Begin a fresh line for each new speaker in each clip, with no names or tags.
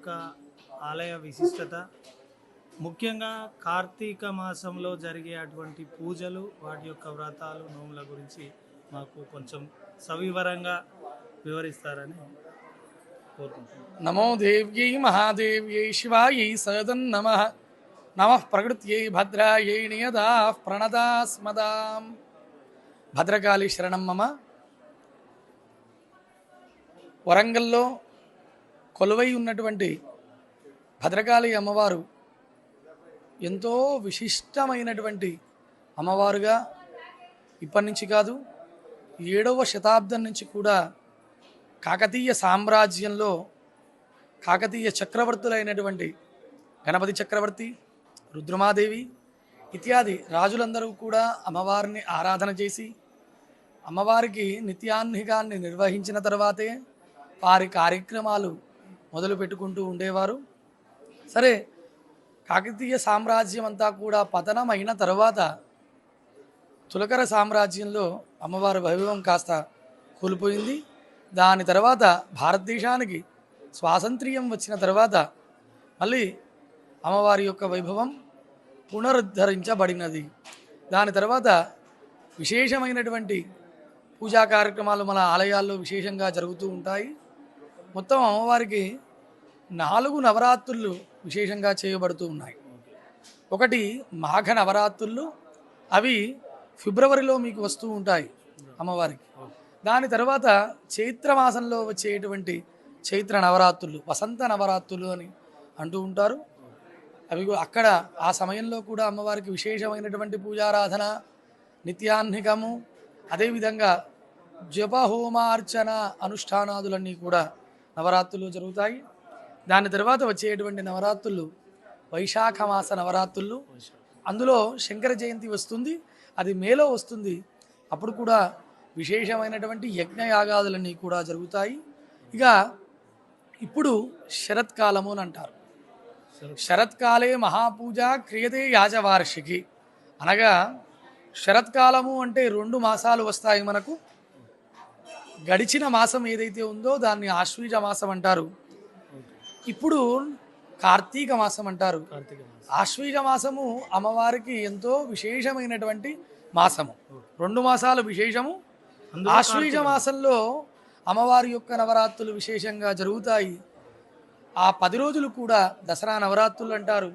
యొక్క ఆలయ విశిష్టత, ముఖ్యంగా కార్తీక మాసంలో జరిగే అటువంటి పూజలు, వాటి యొక్క వ్రతాలు, నోముల గురించి మాకు కొంచెం సవివరంగా వివరిస్తారని కోరుకుంటున్నాను.
నమో దేవ్యై మహాదేవ్యై శివాయై సదన్నమః. నమః ప్రకృత్యై భద్రాయై నియదాః ప్రణదాస్మదాం. భద్రకాళి శరణం మమ. వరంగల్లో కొలువై ఉన్నటువంటి భద్రకాళి అమ్మవారు ఎంతో విశిష్టమైనటువంటి అమ్మవారుగా ఇప్పటి నుంచి కాదు, 7వ శతాబ్దం నుంచి కూడా కాకతీయ సామ్రాజ్యంలో కాకతీయ చక్రవర్తులైనటువంటి గణపతి చక్రవర్తి, రుద్రమాదేవి ఇత్యాది రాజులందరూ కూడా అమ్మవారిని ఆరాధన చేసి అమ్మవారికి నిత్యాన్నికాన్ని నిర్వహించిన తర్వాతే వారి కార్యక్రమాలు మొదలు పెట్టుకుంటూ ఉండేవారు. సరే, కాకతీయ సామ్రాజ్యం అంతా కూడా పతనమైన తర్వాత తులకర సామ్రాజ్యంలో అమ్మవారి వైభవం కాస్త కోల్పోయింది. దాని తర్వాత భారతదేశానికి స్వాతంత్ర్యం వచ్చిన తర్వాత మళ్ళీ అమ్మవారి యొక్క వైభవం పునరుద్ధరించబడినది. దాని తర్వాత విశేషమైనటువంటి పూజా కార్యక్రమాలు మన ఆలయాల్లో విశేషంగా జరుగుతూ ఉంటాయి. మొత్తం అమ్మవారికి 4 నవరాత్రులు విశేషంగా చేయబడుతూ ఉన్నాయి. ఒకటి మాఘ నవరాత్రులు, అవి ఫిబ్రవరిలో మీకు వస్తూ ఉంటాయి అమ్మవారికి. దాని తర్వాత చైత్రమాసంలో వచ్చేటువంటి చైత్ర నవరాత్రులు, వసంత నవరాత్రులు అని అంటూ ఉంటారు. అవి అక్కడ ఆ సమయంలో కూడా అమ్మవారికి విశేషమైనటువంటి పూజారాధన, నిత్యాన్నికము, అదేవిధంగా జపహోమార్చన అనుష్ఠానాదులన్నీ కూడా నవరాత్రులు జరుగుతాయి. దాని తర్వాత వచ్చేటువంటి నవరాత్రులు వైశాఖ మాస నవరాత్రులు. అందులో శంకర జయంతి వస్తుంది, అది మేలో వస్తుంది. అప్పుడు కూడా విశేషమైనటువంటి యజ్ఞయాగాదులన్నీ కూడా జరుగుతాయి. ఇక ఇప్పుడు శరత్కాలము అని అంటారు. శరత్కాలే మహాపూజ క్రియతే యాజవార్షికి అనగా శరత్కాలము అంటే 2 మాసాలు వస్తాయి మనకు. గడిచిన మాసం ఏదైతే ఉందో దాన్ని ఆశ్వీజ మాసం అంటారు. ఇప్పుడు కార్తీక మాసం అంటారు. ఆశ్వీజ మాసము అమ్మవారికి ఎంతో విశేషమైనటువంటి మాసము. 2 మాసాలు విశేషము. ఆశ్వీజ మాసంలో అమ్మవారి యొక్క నవరాత్రులు విశేషంగా జరుగుతాయి. ఆ 10 రోజులు కూడా దసరా నవరాత్రులు అంటారు.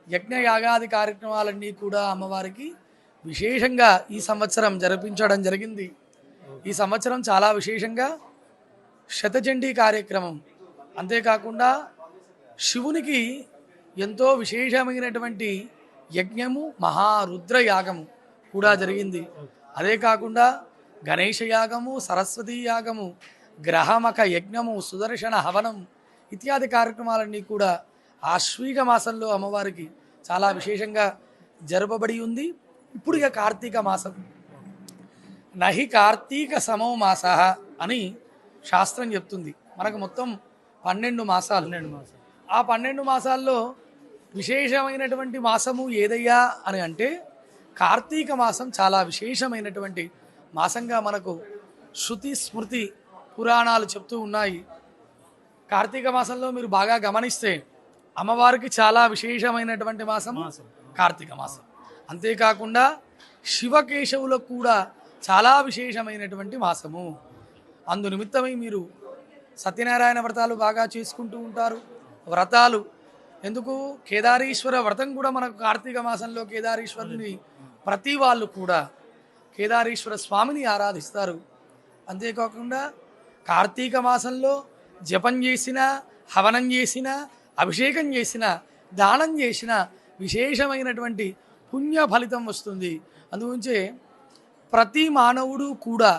యజ్ఞ యాగాది కార్యక్రమాలన్నీ కూడా అమ్మవారికి విశేషంగా ఈ సంవత్సరం జరిపించడం జరిగింది. ఈ సంవత్సరం చాలా విశేషంగా శతచండీ కార్యక్రమం, అంతేకాకుండా శివునికి ఎంతో విశేషమైనటువంటి యజ్ఞము, మహారుద్ర యాగము కూడా జరిగింది. అదే కాకుండా గణేష యాగము, సరస్వతీ యాగము, గ్రహమక యజ్ఞము, సుదర్శన హవనం ఇత్యాది కార్యక్రమాలన్నీ కూడా ఆశ్వీజ మాసంలో అమ్మవారికి చాలా విశేషంగా జరపబడి ఉంది. ఇప్పుడు ఇక కార్తీక మాసం, నహి కార్తీక సమో మాస అని శాస్త్రం చెప్తుంది. మనకు మొత్తం 12 మాసాలు. ఆ 12 మాసాల్లో విశేషమైనటువంటి మాసము ఏదయ్యా అని అంటే కార్తీక మాసం చాలా విశేషమైనటువంటి మాసంగా మనకు శృతి స్మృతి పురాణాలు చెప్తూ ఉన్నాయి. కార్తీక మాసంలో మీరు బాగా గమనిస్తే అమ్మవారికి చాలా విశేషమైనటువంటి మాసం కార్తీక మాసం. అంతేకాకుండా శివకేశవులకు కూడా చాలా విశేషమైనటువంటి మాసము. అందు నిమిత్తమై మీరు సత్యనారాయణ వ్రతాలు బాగా చేసుకుంటూ ఉంటారు. వ్రతాలు ఎందుకు, కేదారీశ్వర వ్రతం కూడా మనకు కార్తీక మాసంలో కేదారీశ్వరుని ప్రతి వాళ్ళు కూడా కేదారీశ్వర స్వామిని ఆరాధిస్తారు. అంతేకాకుండా కార్తీక మాసంలో జపం చేసిన, హవనం చేసిన, అభిషేకం చేసిన, దానం చేసిన విశేషమైనటువంటి పుణ్య ఫలితం వస్తుంది. అందుగురించే ప్రతి మానవుడు కూడా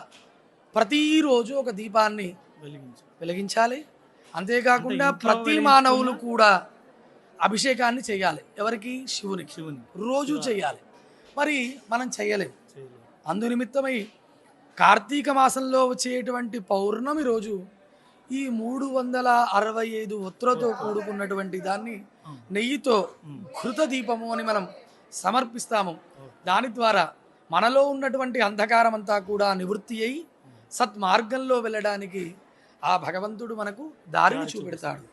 ప్రతిరోజు ఒక దీపాన్ని వెలిగించాలి. అంతేకాకుండా ప్రతి మానవులు కూడా అభిషేకాన్ని చేయాలి. ఎవరికి? శివునికి. రోజు చేయాలి. మరి మనం చేయలేం. అందు నిమిత్తమై కార్తీక మాసంలో వచ్చేటువంటి పౌర్ణమి రోజు ఈ 365 ఒత్తులతో కూడుకున్నటువంటి దాన్ని నెయ్యితో ఘృత దీపము అని మనం సమర్పిస్తాము. దాని ద్వారా మనలో ఉన్నటువంటి అంధకారం అంతా కూడా నివృత్తి అయి సత్మార్గంలో వెళ్ళడానికి ఆ భగవంతుడు మనకు దారిని చూపెడతాడు.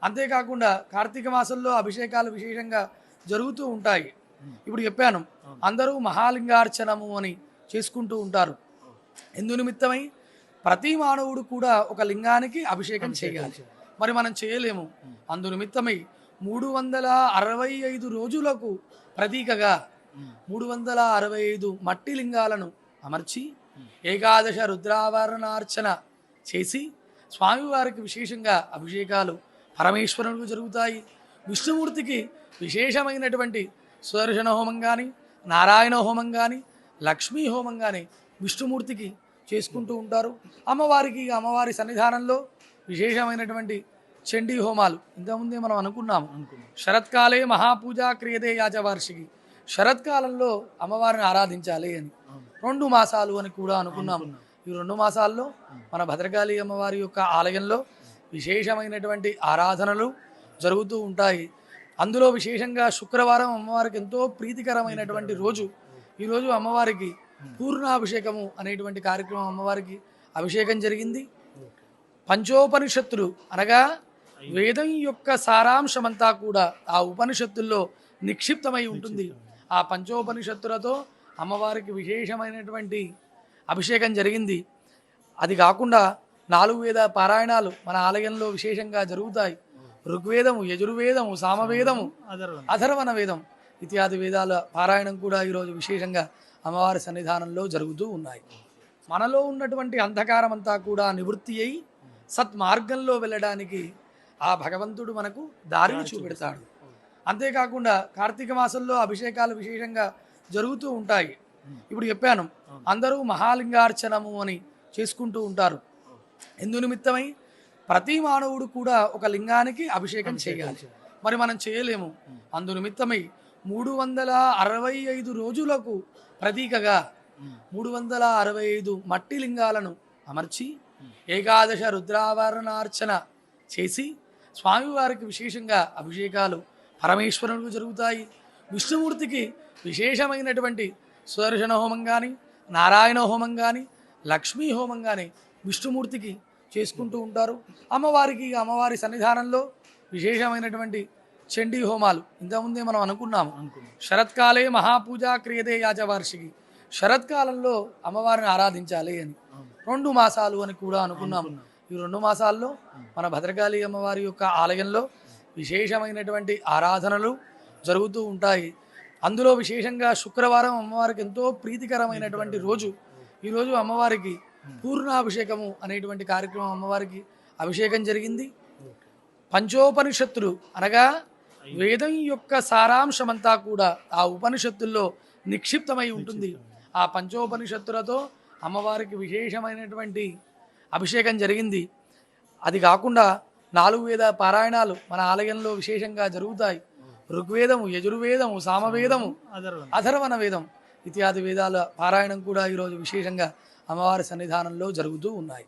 అంతేకాకుండా కార్తీక మాసంలో అభిషేకాలు విశేషంగా జరుగుతూ ఉంటాయి. ఇప్పుడు చెప్పాను, అందరూ మహాలింగార్చనము అని చేసుకుంటూ ఉంటారు. ఎందు నిమిత్తమై ప్రతి మానవుడు కూడా ఒక లింగానికి అభిషేకం చేయాలి. మరి మనం చేయలేము. అందు నిమిత్తమై 365 రోజులకు ప్రతీకగా 365 మట్టి లింగాలను అమర్చి ఏకాదశ రుద్రావరణార్చన చేసి స్వామివారికి విశేషంగా అభిషేకాలు పరమేశ్వరునికి జరుగుతాయి. విష్ణుమూర్తికి విశేషమైనటువంటి సుదర్శన హోమం కానీ, నారాయణ హోమం కానీ, లక్ష్మీ హోమం కానీ విష్ణుమూర్తికి చేసుకుంటూ ఉంటారు. అమ్మవారి సన్నిధానంలో విశేషమైనటువంటి చండీ హోమాలు ఇంతకుముందే మనం అనుకున్నాము. శరత్కాలే మహాపూజ క్రియతే యాచవార్షికి, శరత్కాలంలో అమ్మవారిని ఆరాధించాలి అని 2 మాసాలు అని కూడా అనుకున్నాము. ఈ 2 మాసాల్లో మన భద్రకాళి అమ్మవారి యొక్క ఆలయంలో విశేషమైనటువంటి ఆరాధనలు జరుగుతూ ఉంటాయి. అందులో విశేషంగా శుక్రవారం అమ్మవారికి ఎంతో ప్రీతికరమైనటువంటి రోజు. ఈరోజు అమ్మవారికి పూర్ణాభిషేకము అనేటువంటి కార్యక్రమం అమ్మవారికి అభిషేకం జరిగింది. పంచోపనిషత్తులు అనగా వేదం యొక్క సారాంశమంతా కూడా ఆ ఉపనిషత్తుల్లో నిక్షిప్తమై ఉంటుంది. ఆ పంచోపనిషత్తులతో అమ్మవారికి విశేషమైనటువంటి అభిషేకం జరిగింది. అది కాకుండా 4 వేద పారాయణాలు మన ఆలయంలో విశేషంగా జరుగుతాయి. ఋగ్వేదము, యజుర్వేదము, సామవేదము, అథర్వణ వేదం ఇత్యాది వేదాల పారాయణం కూడా ఈరోజు విశేషంగా అమ్మవారి సన్నిధానంలో జరుగుతూ ఉన్నాయి. మనలో ఉన్నటువంటి అంధకారం అంతా కూడా నివృత్తి అయి సత్మార్గంలో వెళ్ళడానికి ఆ భగవంతుడు మనకు దారిని చూపెడతాడు. అంతేకాకుండా కార్తీక మాసంలో అభిషేకాలు విశేషంగా జరుగుతూ ఉంటాయి. ఇప్పుడు చెప్పాను, అందరూ మహాలింగార్చనము అని చేసుకుంటూ ఉంటారు. ఎందు నిమిత్తమై ప్రతి మానవుడు కూడా ఒక లింగానికి అభిషేకం చేయాలి. మరి మనం చేయలేము. అందు నిమిత్తమై 365 రోజులకు ప్రతీకగా 365 మట్టి లింగాలను అమర్చి ఏకాదశ రుద్రావరణార్చన చేసి స్వామివారికి విశేషంగా అభిషేకాలు పరమేశ్వరునికి జరుగుతాయి. విష్ణుమూర్తికి విశేషమైనటువంటి సుదర్శన హోమం కానీ, నారాయణ హోమం కానీ, లక్ష్మీ హోమం కానీ విష్ణుమూర్తికి చేసుకుంటూ ఉంటారు. అమ్మవారి సన్నిధానంలో విశేషమైనటువంటి చండీ హోమాలు ఇంతకుముందే మనం అనుకున్నాము. శరత్కాలే మహాపూజ క్రియతే యాచవార్షికి, శరత్కాలంలో అమ్మవారిని ఆరాధించాలి అని 2 మాసాలు అని కూడా అనుకున్నాము. ఈ 2 మాసాల్లో మన భద్రకాళి అమ్మవారి యొక్క ఆలయంలో విశేషమైనటువంటి ఆరాధనలు జరుగుతూ ఉంటాయి. అందులో విశేషంగా శుక్రవారం అమ్మవారికి ఎంతో ప్రీతికరమైనటువంటి రోజు. ఈరోజు అమ్మవారికి పూర్ణాభిషేకము అనేటువంటి కార్యక్రమం అమ్మవారికి అభిషేకం జరిగింది. పంచోపనిషత్తులు అనగా వేదం యొక్క సారాంశమంతా కూడా ఆ ఉపనిషత్తుల్లో నిక్షిప్తమై ఉంటుంది. ఆ పంచోపనిషత్తులతో అమ్మవారికి విశేషమైనటువంటి అభిషేకం జరిగింది. అది కాకుండా 4 వేద పారాయణాలు మన ఆలయంలో విశేషంగా జరుగుతాయి. ఋగ్వేదము, యజుర్వేదము, సామవేదము, అథర్వణ వేదం ఇత్యాది వేదాల పారాయణం కూడా ఈరోజు విశేషంగా అమ్మవారి సన్నిధానంలో జరుగుతూ ఉన్నాయి.